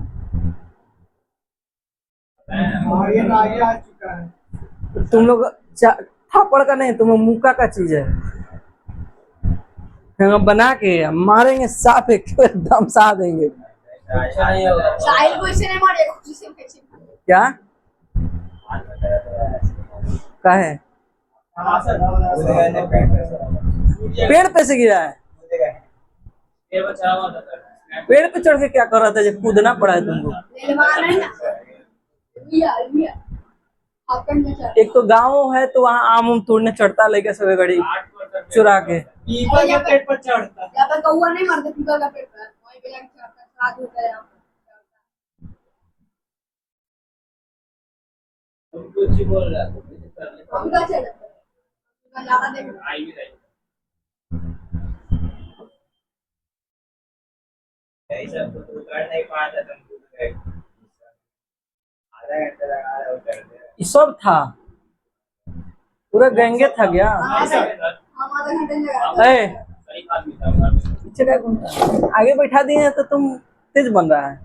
आर्यन आगे आ चुका है। तुम लोग थापड़ का नहीं, तुम मुक्का का चीज है। हम बना के मारेंगे, साफ एकदम सा देंगे। साहिल को इससे नहीं मारेगा, खुशी से कैसे क्या कहे, पेड़ पे से गिरा है, पेड़ पे चढ़ के क्या कर रहा था जब कूदना पड़ा है तुमको। दिलवाना है ना, लिया आप करना चाहते एक तो गाँव है तो वहाँ आम तोड़ने चढ़ता लेके सब घड़ी चुरा के। पीपल के पेड़ पर चढ़ता है। यहाँ पर कौआ नहीं मरते पीपल का पेड़ पर, वहीं पे जाके चढ़ता है, साथ होता है यहाँ पर। तुम कुछ ही बोल रहा था, हम का चढ़ता है, उनका ज्यादा देख ऐसा तो तू कर नहीं पाता, तुम खुद गए आधा घंटा लगा रहे हो कर दे। ये सब था, पूरा गैंगे था क्या। हम आधा घंटे लगा ए, सही बात बताऊंगा। पीछे क्या घूमता है? आगे बैठा दिए हैं तो तुम तेज बन रहा है।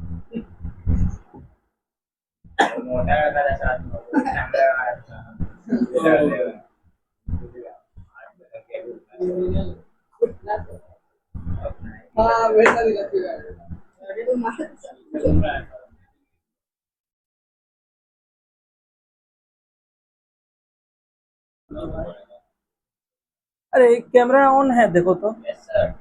मोटा का साथ में कैमरा लगा हाँ वैसा भी लगेगा। अरे कैमरा ऑन है, देखो तो। Yes sir.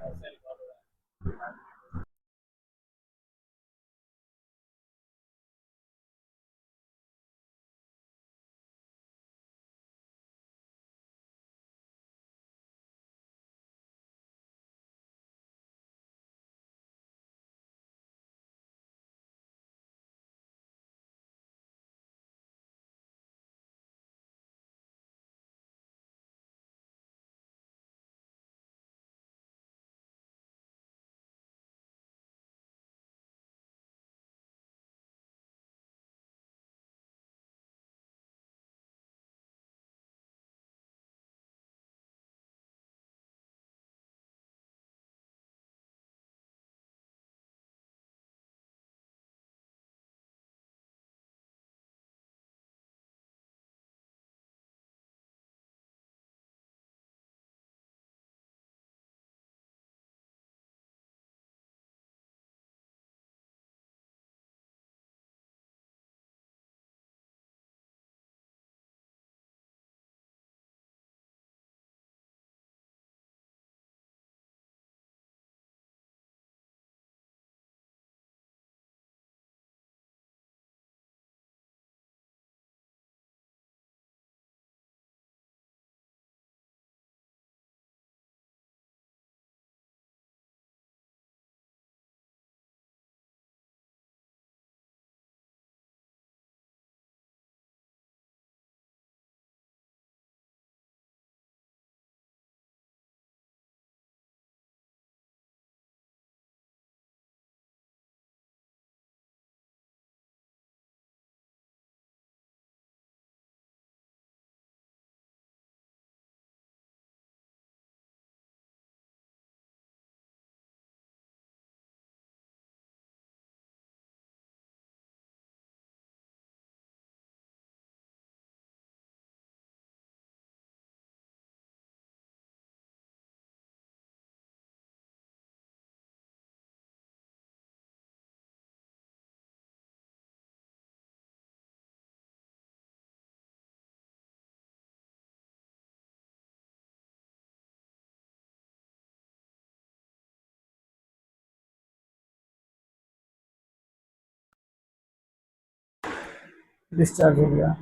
डिस्चार्ज हो गया।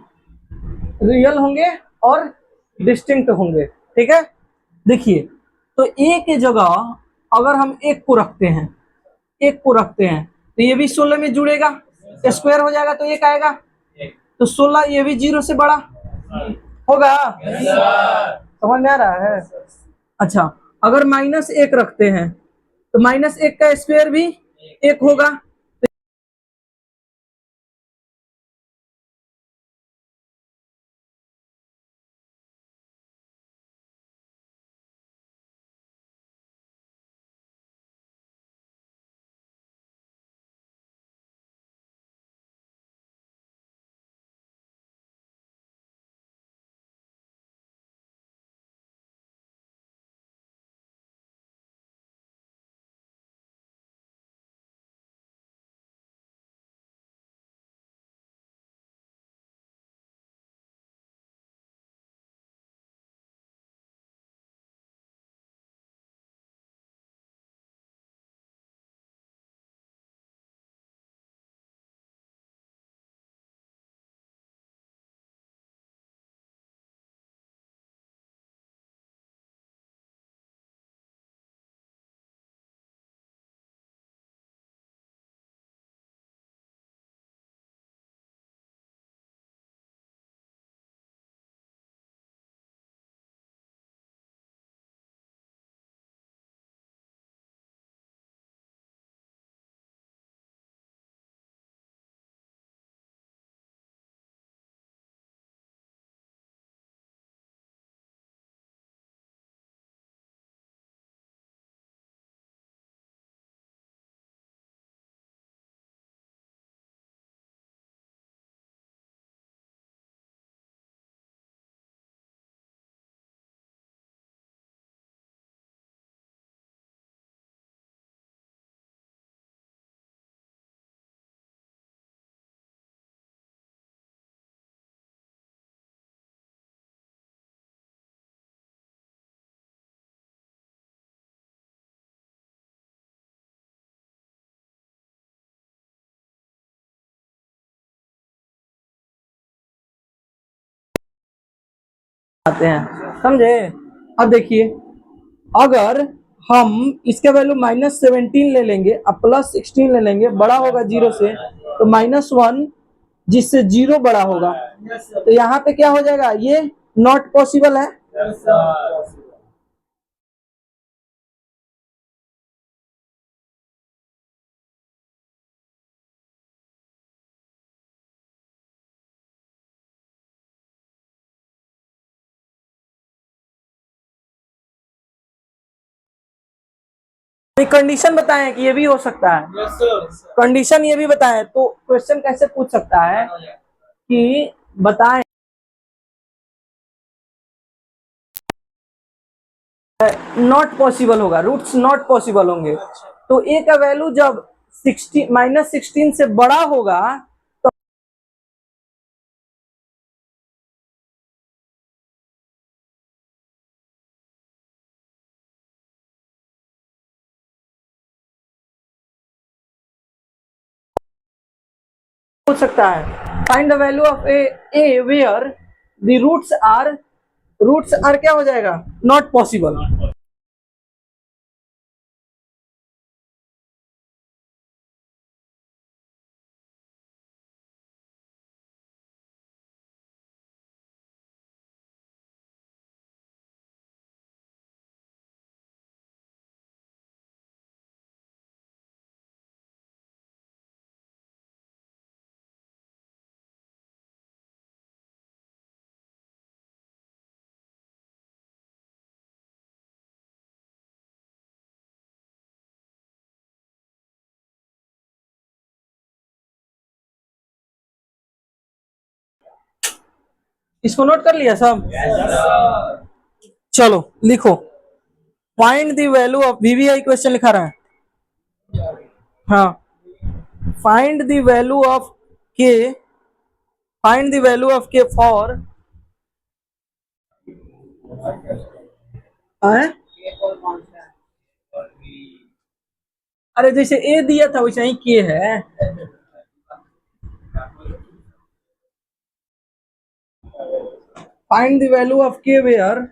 रियल होंगे और डिस्टिंक्ट होंगे, ठीक है। देखिए, तो ए की जगह अगर हम एक को रखते हैं, एक को रखते हैं तो ये भी 16 में जुड़ेगा, स्क्वायर हो जाएगा तो एक आएगा, तो 16 ये भी 0 से बड़ा होगा। समझ में आ रहा है? अच्छा, अगर माइनस एक रखते हैं तो माइनस एक का स्क्वायर भी एक होगा। आते हैं, समझे। अब देखिए, अगर हम इसके वैल्यू -17 ले लेंगे अब +16 ले लेंगे, बड़ा होगा 0 से, तो -1 जिससे 0 बड़ा होगा, तो यहाँ पे क्या हो जाएगा, ये नॉट पॉसिबल है। कंडीशन बताएं कि ये भी हो सकता है, कंडीशन ये भी बताएं, तो क्वेश्चन कैसे पूछ सकता है कि बताएं नॉट पॉसिबल होगा, रूट्स नॉट पॉसिबल होंगे, तो ए का वैल्यू जब -16 से बड़ा होगा तो हो सकता है find the value of a where the roots are क्या हो जाएगा, नॉट पॉसिबल। इसको नोट कर लिया सब? चलो लिखो, find the value of VVI question लिखा रहा है, हाँ, फाइंड द वैल्यू ऑफ के, फाइंड द वैल्यू ऑफ के फॉर अरे जैसे ए दिया था वैसे ही के है, फाइंड द वैल्यू ऑफ के where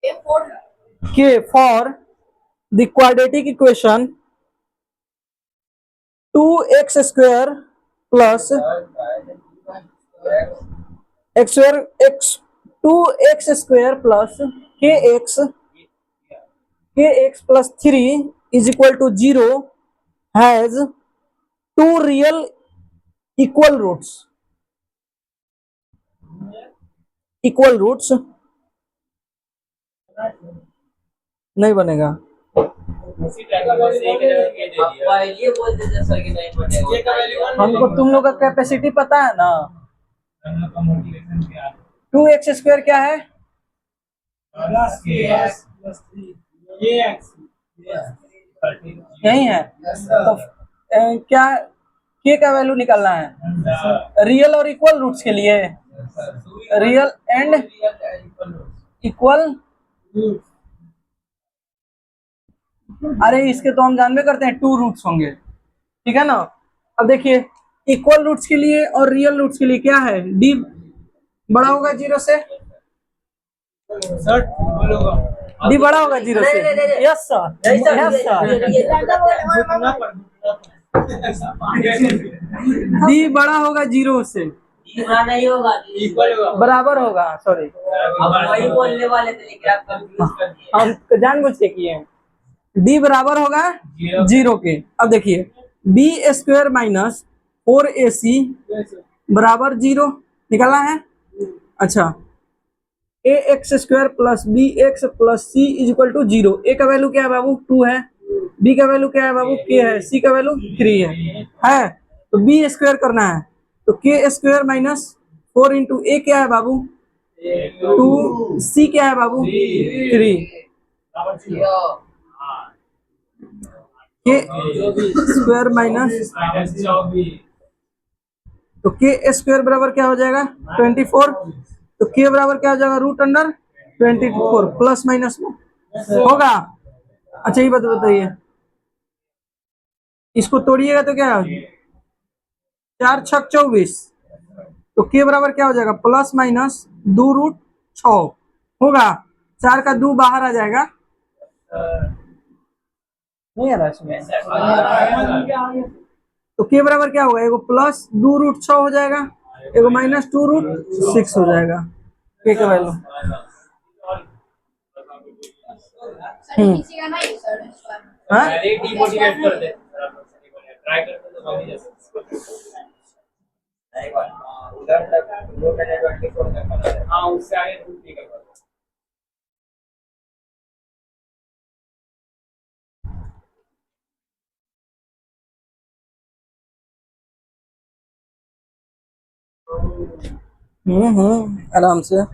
A4 k for the quadratic equation 2x square plus x square x 2x square plus kx plus 3 is equal to 0 has two real equal roots नहीं बनेगा। पहले बोलते थे सर कि नहीं बनेगा। हमको तुम लोग का कैपेसिटी पता है ना। 2x स्क्वायर क्या है? यही है तो क्या के का वैल्यू निकालना है रियल और इक्वल रूट्स के लिए। रियल एंड इक्वल, अरे इसके तो हम जानबे करते हैं 2 रूट्स होंगे, ठीक है ना। अब देखिए इक्वल रूट्स के लिए और रियल रूट्स के लिए क्या है, डी बड़ा होगा 0 से, डी बड़ा होगा 0 से। Yes sir, yes sir, D बड़ा होगा 0 से, नहीं होगा, बराबर होगा। सॉरी हम वही बोलने वाले थे लेकिन आप कंफ्यूज कर दिए। हम जानबूझ के किए हैं। डी बराबर होगा 0 के। अब देखिए बी स्क्वायर माइनस 4ac बराबर 0 निकालना है। अच्छा A x square plus B x plus C is equal to 0। A का वैल्यू क्या है बाबू 2 है, बी का वैल्यू क्या है बाबू के है, सी का वैल्यू 3 है तो बी स्क्वायर करना है तो के स्क्वायर माइनस 4 इंटू ए क्या है बाबू 2, सी क्या है बाबू 3, के स्क्वायर माइनस तो के स्क्वायर बराबर क्या हो जाएगा 24, तो के बराबर क्या हो जाएगा रूट अंडर 24 प्लस माइनस में होगा। अच्छा ये बात बताइए, इसको तोड़िएगा तो क्या 4 छक 24, तो के बराबर क्या हो जाएगा प्लस माइनस 2 रूट 6 होगा। 4 का 2 बाहर आ जाएगा, नहीं आ रहा इसमें। तो के बराबर क्या होगा, एगो प्लस 2 रूट 6 हो जाएगा, एगो माइनस 2 रूट 6 हो जाएगा के का वैल्यू। खींचिएगा नहीं सर, हाँ डिमोटिवेट कर दे, ट्राई करते तो बन ही जाता उधर तक 2 मिनट 24 तक। हां उससे आगे रूट नहीं कर पाता। आराम से।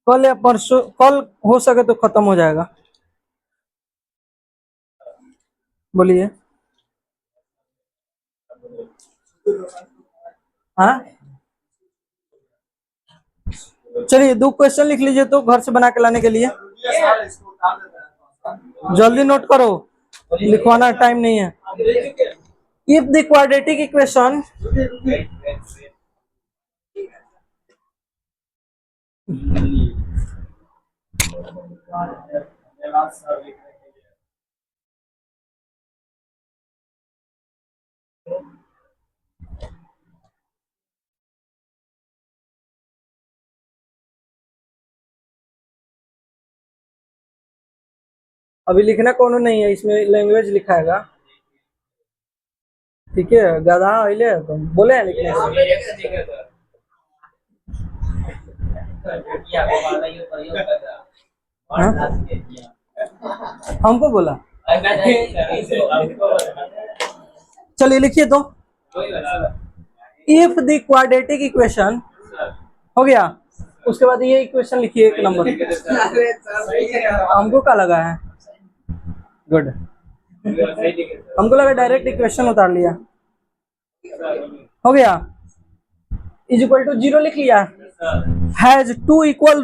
कल या परसों, कल हो सके तो खत्म हो जाएगा। बोलिए। हाँ चलिए 2 क्वेश्चन लिख लीजिए तो घर से बना के लाने के लिए, जल्दी नोट करो, लिखवाना टाइम नहीं है। इफ द क्वाड्रेटिक इक्वेशन अभी लिखना कौन नहीं है, इसमें लैंग्वेज लिखाएगा, ठीक है। गधा अहिले तो बोले हैं लिखने से। हाँ? हमको बोला चलिए लिखिए तो, इफ द क्वाड्रेटिक इक्वेशन हो गया, उसके बाद ये इक्वेशन लिखिए 1 नंबर। अरे सर हमको क्या लगा है, गुड, हमको लगा डायरेक्ट इक्वेशन उतार लिया। हो गया, इज इक्वल टू 0 लिख लिया। Has two equal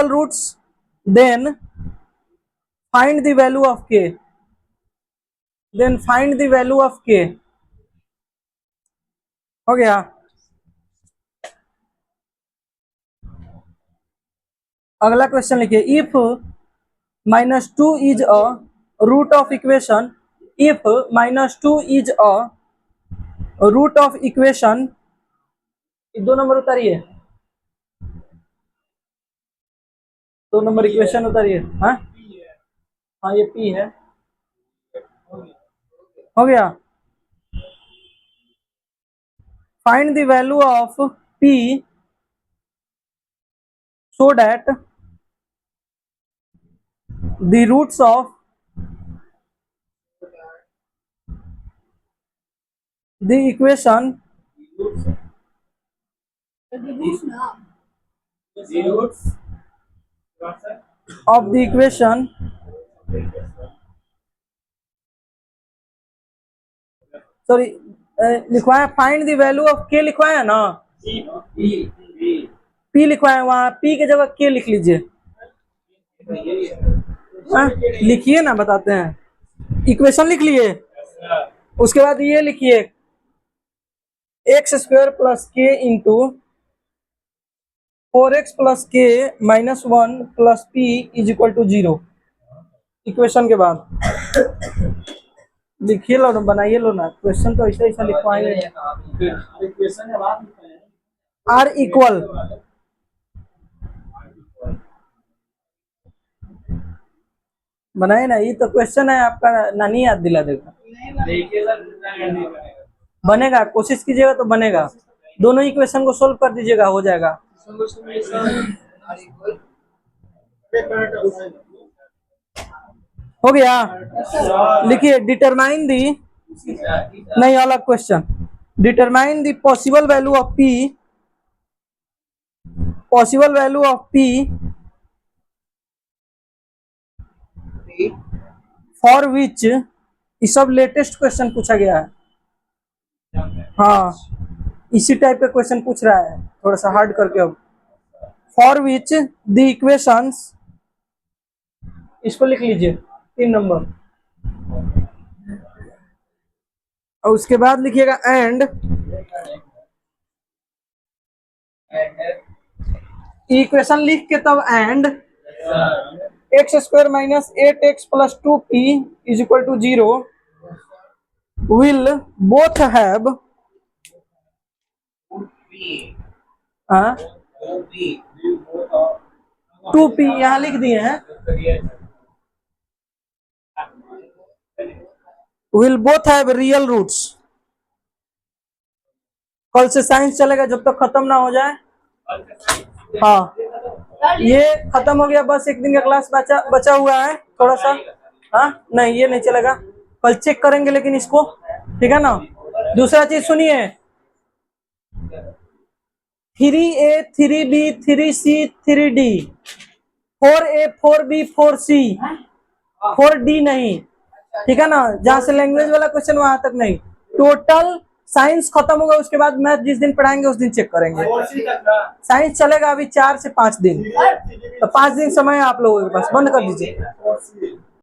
roots, then find the value of k, हो गया। अगला क्वेश्चन लिखिए, if -2 is a root of equation, if -2 is a root of equation, 2 number उतारिए, 2 नंबर इक्वेशन उतारिए। हाँ हाँ, ये p है, हो गया। Find the value of p so that the roots of the equation of the equation sorry लिखवाया, find the value of k लिखवाया ना, p लिखवाया, वहां p की जगह k लिख लीजिए। लिखिए ना, बताते हैं। इक्वेशन लिख लिए, उसके बाद ये लिखिए x² plus k into 4x plus k minus 1 plus p is equal to 0। Equation के बाद लिखिए लो ना, बनाइए लो ना, क्वेश्चन तो ऐसा ऐसा लिखवाएंगे। आर इक्वल, बनाए ना, ये तो क्वेश्चन है आपका, नानी याद दिला देगा। बनेगा, कोशिश कीजिएगा तो बनेगा। दोनों इक्वेशन को सोल्व कर दीजिएगा, हो जाएगा। हो गया, लिखिए डिटरमाइन दी, नहीं अलग question, determine the possible value of p, for which, ये सब लेटेस्ट क्वेश्चन पूछा गया है। हाँ, इसी टाइप का क्वेश्चन पूछ रहा है, थोड़ा सा हार्ड करके। अब फॉर विच द इक्वेशंस, इसको लिख लीजिए 3 नंबर, और उसके बाद लिखिएगा एंड इक्वेशन लिख के तब and x² minus 8x plus 2p is equal to 0 will both have 2p, यहाँ लिख दिए हैं, will both have real roots. कल से साइंस चलेगा जब तक खत्म ना हो जाए। हाँ, ये खत्म हो गया, बस एक दिन का क्लास बचा हुआ है थोड़ा सा। हाँ नहीं, ये नहीं चलेगा, कल चेक करेंगे लेकिन इसको, ठीक है ना। दूसरा चीज सुनिए, 3A 3B 3C 3D, 4A 4B 4C 4D नहीं, ठीक है ना। जहां से लैंग्वेज वाला क्वेश्चन वहां तक नहीं, टोटल साइंस खत्म होगा, उसके बाद मैथ जिस दिन पढ़ाएंगे उस दिन चेक करेंगे। साइंस चलेगा अभी 4 से 5 दिन, तो 5 दिन समय है आप लोगों के पास, बंद कर दीजिए।